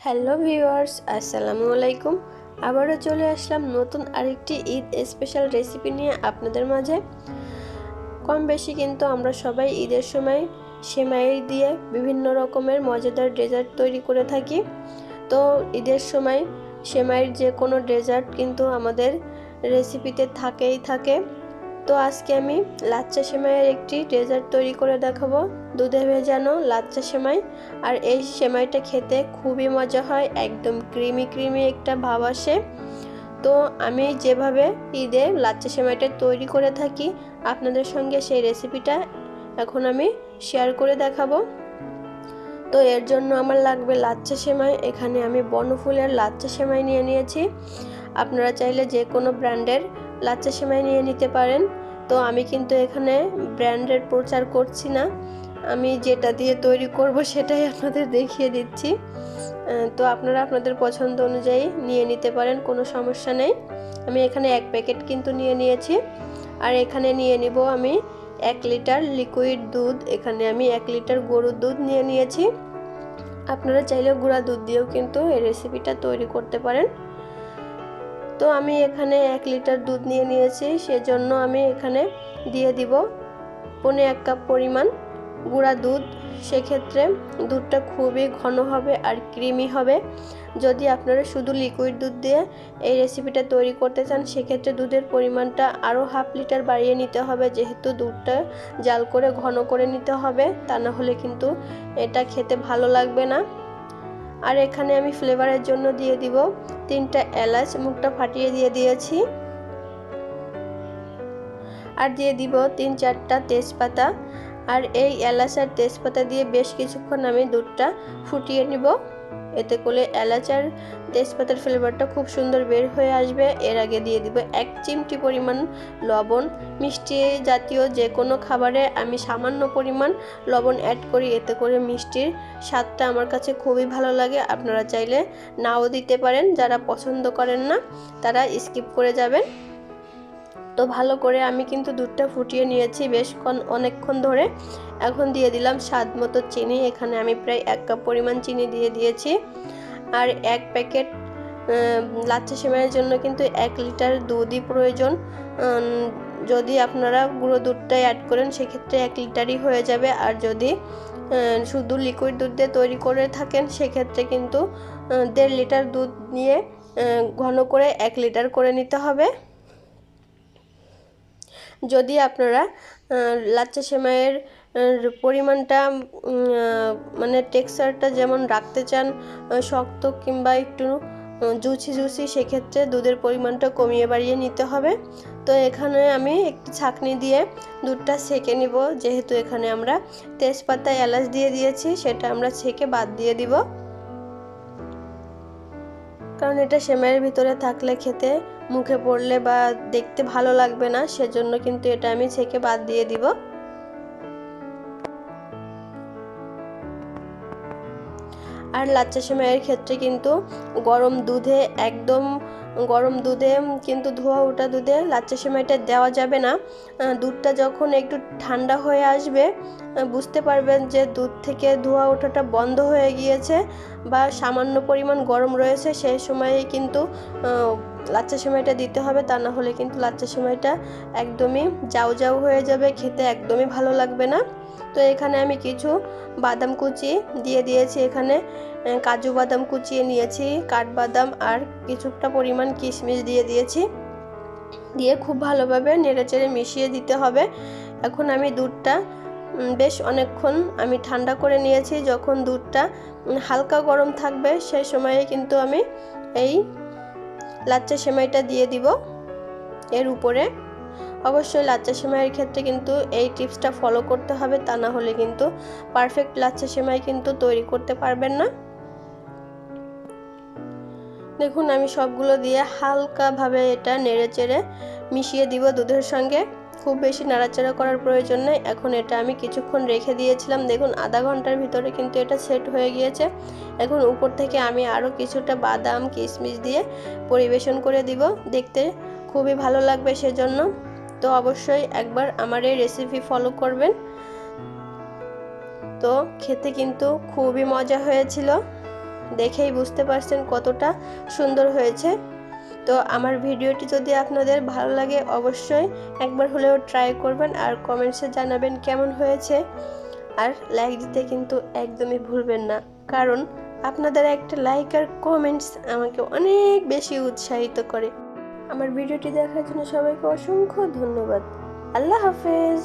Hello viewers, আসসালামু আলাইকুম। আবারও চলে আসলাম নতুন আরেকটি ঈদ স্পেশাল রেসিপি নিয়ে আপনাদের মাঝে। কম বেশি কিন্তু আমরা সবাই ঈদের সময় সেমাই দিয়ে বিভিন্ন রকমের মজাদার ডেজার্ট তৈরি করে থাকি। তো ঈদের সময় সেমাইয়ের যে কোনো ডেজার্ট কিন্তু আমাদের রেসিপিতে থাকেই থাকে। তো আজকে আমি লাচ্চা সেমাইয়ের একটি ডেজার্ট তৈরি করে দেখাবো, দুধে ভেজানো লাচ্চা সেমাই। আর এই সেমাইটা খেতে খুবই মজা হয়, একদম ক্রিমি একটা ভাব আসে। তো আমি যেভাবে ঈদে লাচ্চা সেমাইটা তৈরি করে থাকি আপনাদের সঙ্গে সেই রেসিপিটা এখন আমি শেয়ার করে দেখাবো। তো এর জন্য আমার লাগবে লাচ্চা সেমাই। এখানে আমি বনফুলের লাচ্চা সেমাই নিয়ে নিয়েছি। আপনারা চাইলে যে কোনো ব্র্যান্ডের লাচ্চা সেমাই নিয়ে নিতে পারেন। তো আমি কিন্তু এখানে ব্র্যান্ডের প্রচার করছি না, আমি যেটা দিয়ে তৈরি করব সেটাই আপনাদের দেখিয়ে দিচ্ছি। তো আপনারা আপনাদের পছন্দ অনুযায়ী নিয়ে নিতে পারেন, কোনো সমস্যা নেই। আমি এখানে এক প্যাকেট কিন্তু নিয়ে নিয়েছি। আর এখানে নিয়ে নিব আমি 1 লিটার লিকুইড দুধ। এখানে আমি 1 লিটার গরুর দুধ নিয়ে নিয়েছি। আপনারা চাইলে গুঁড়া দুধ দিয়েও কিন্তু এই রেসিপিটা তৈরি করতে পারেন। তো আমি এখানে 1 লিটার দুধ নিয়ে নিয়েছি, সেজন্য আমি এখানে দিয়ে দিব 1.25 কাপ পরিমাণ গুঁড়া দুধ। সেক্ষেত্রে দুধটা খুবই ঘন হবে আর ক্রিমি হবে। যদি আপনারা শুধু লিকুইড দুধ দিয়ে এই রেসিপিটা তৈরি করতে চান সেক্ষেত্রে দুধের পরিমাণটা আরও 1/2 লিটার বাড়িয়ে নিতে হবে, যেহেতু দুধটা জাল করে ঘন করে নিতে হবে, তা না হলে কিন্তু এটা খেতে ভালো লাগবে না। আর এখানে আমি ফ্লেভারের জন্য দিয়ে দিব 3টা এলাচ, মুখটা ফাটিয়ে দিয়ে দিয়েছি। আর দিয়ে দিব 3-4টা তেজপাতা। আর এই এলাচ আর তেজপাতা দিয়ে বেশ কিছুক্ষণ আমি দুধটা ফুটিয়ে নিব। এতে করে এলাচ আর তেজপাতার ফ্লেভারটা খুব সুন্দর বের হয়ে আসবে। এর আগে দিয়ে দিব 1 চিমটি পরিমাণ লবণ। মিষ্টি জাতীয় যে কোনো খাবারে আমি সামান্য পরিমাণ লবণ অ্যাড করি, এতে করে মিষ্টির স্বাদটা আমার কাছে খুবই ভালো লাগে। আপনারা চাইলে নাও দিতে পারেন, যারা পছন্দ করেন না তারা স্কিপ করে যাবেন। তো ভালো করে আমি কিন্তু দুধটা ফুটিয়ে নিয়েছি অনেকক্ষণ ধরে। এখন দিয়ে দিলাম স্বাদ মতো চিনি। এখানে আমি প্রায় 1 কাপ পরিমাণ চিনি দিয়ে দিয়েছি। আর 1 প্যাকেট লাচ্চা সেমাইয়ের জন্য কিন্তু 1 লিটার দুধই প্রয়োজন। যদি আপনারা গুঁড়ো দুধটাই অ্যাড করেন সেক্ষেত্রে 1 লিটারই হয়ে যাবে। আর যদি শুধু লিকুইড দুধ দিয়ে তৈরি করে থাকেন সেক্ষেত্রে কিন্তু 1.5 লিটার দুধ নিয়ে ঘন করে 1 লিটার করে নিতে হবে। যদি আপনারা লাচ্চা সেমাইয়ের পরিমাণটা মানে টেক্সচারটা যেমন রাখতে চান শক্ত কিংবা একটু জুসি, সেক্ষেত্রে দুধের পরিমাণটা কমিয়ে বাড়িয়ে নিতে হবে। তো এখানে আমি একটি ছাঁকনি দিয়ে দুধটা ছেঁকে নিব। যেহেতু এখানে আমরা তেজপাতা এলাচ দিয়ে দিয়েছি, সেটা আমরা ছেঁকে বাদ দিয়ে দিব, কারণ এটা সেমাইয়ের ভিতরে থাকলে খেতে মুখে পড়লে বা দেখতে ভালো লাগবে না, সেজন্য কিন্তু এটা আমি ছেঁকে বাদ দিয়ে দিব। আর লাচ্চা সেমাইয়ের ক্ষেত্রে কিন্তু একদম গরম দুধে কিন্তু ধোয়া ওঠা দুধে লাচ্চা সেমাইটা দেওয়া যাবে না। দুধটা যখন একটু ঠান্ডা হয়ে আসবে বুঝতে পারবেন যে দুধ থেকে ধোয়া ওঠাটা বন্ধ হয়ে গিয়েছে বা সামান্য পরিমাণ গরম রয়েছে, সেই সময়ে কিন্তু লাচ্চা সেমাইটা দিতে হবে। তা না হলে কিন্তু লাচ্চা সেমাইটা একদমই জাউ হয়ে যাবে, খেতে একদমই ভালো লাগবে না। তো এখানে আমি কিছু বাদাম কুচি দিয়ে দিয়েছি। এখানে কাজু বাদাম কুচিয়ে নিয়েছি, কাঠবাদাম আর কিছুটা পরিমাণ কিশমিশ দিয়ে দিয়েছি। দিয়ে খুব ভালোভাবে নেড়েচেড়ে মিশিয়ে দিতে হবে। এখন আমি দুধটা বেশ অনেকক্ষণ আমি ঠান্ডা করে নিয়েছি। যখন দুধটা হালকা গরম থাকবে সেই সময়ে কিন্তু আমি এই লাচ্চা সেমাইটা দিয়ে দিব এর উপরে। অবশ্যই লাচ্চা সেমাইয়ের ক্ষেত্রে কিন্তু এই টিপসটা ফলো করতে হবে, তা না হলে কিন্তু পারফেক্ট লাচ্চা সেমাই কিন্তু তৈরি করতে পারবেন না। দেখুন আমি সবগুলো দিয়ে হালকাভাবে এটা নেড়েচেড়ে মিশিয়ে দিব দুধের সঙ্গে। খুব বেশি নাড়াচাড়া করার প্রয়োজন নেই। এখন এটা আমি কিছুক্ষণ রেখে দিয়েছিলাম, দেখুন আধা ঘন্টার ভিতরে কিন্তু এটা সেট হয়ে গিয়েছে। এখন উপর থেকে আমি আরও কিছুটা বাদাম কিশমিশ দিয়ে পরিবেশন করে দিব, দেখতে খুবই ভালো লাগবে সেজন্য। তো অবশ্যই একবার আমার এই রেসিপি ফলো করবেন। তো খেতে কিন্তু খুবই মজা হয়েছিল। দেখেই বুঝতে পারছেন কতটা সুন্দর হয়েছে। তো আমার ভিডিওটি যদি আপনাদের ভালো লাগে অবশ্যই একবার হলেও ট্রাই করবেন আর কমেন্টসে জানাবেন কেমন হয়েছে। আর লাইক দিতে কিন্তু একদমই ভুলবেন না, কারণ আপনাদের একটা লাইক আর কমেন্টস আমাকে অনেক বেশি উৎসাহিত করে। আমার ভিডিওটি দেখার জন্য সবাইকে অসংখ্য ধন্যবাদ। আল্লাহ হাফেজ।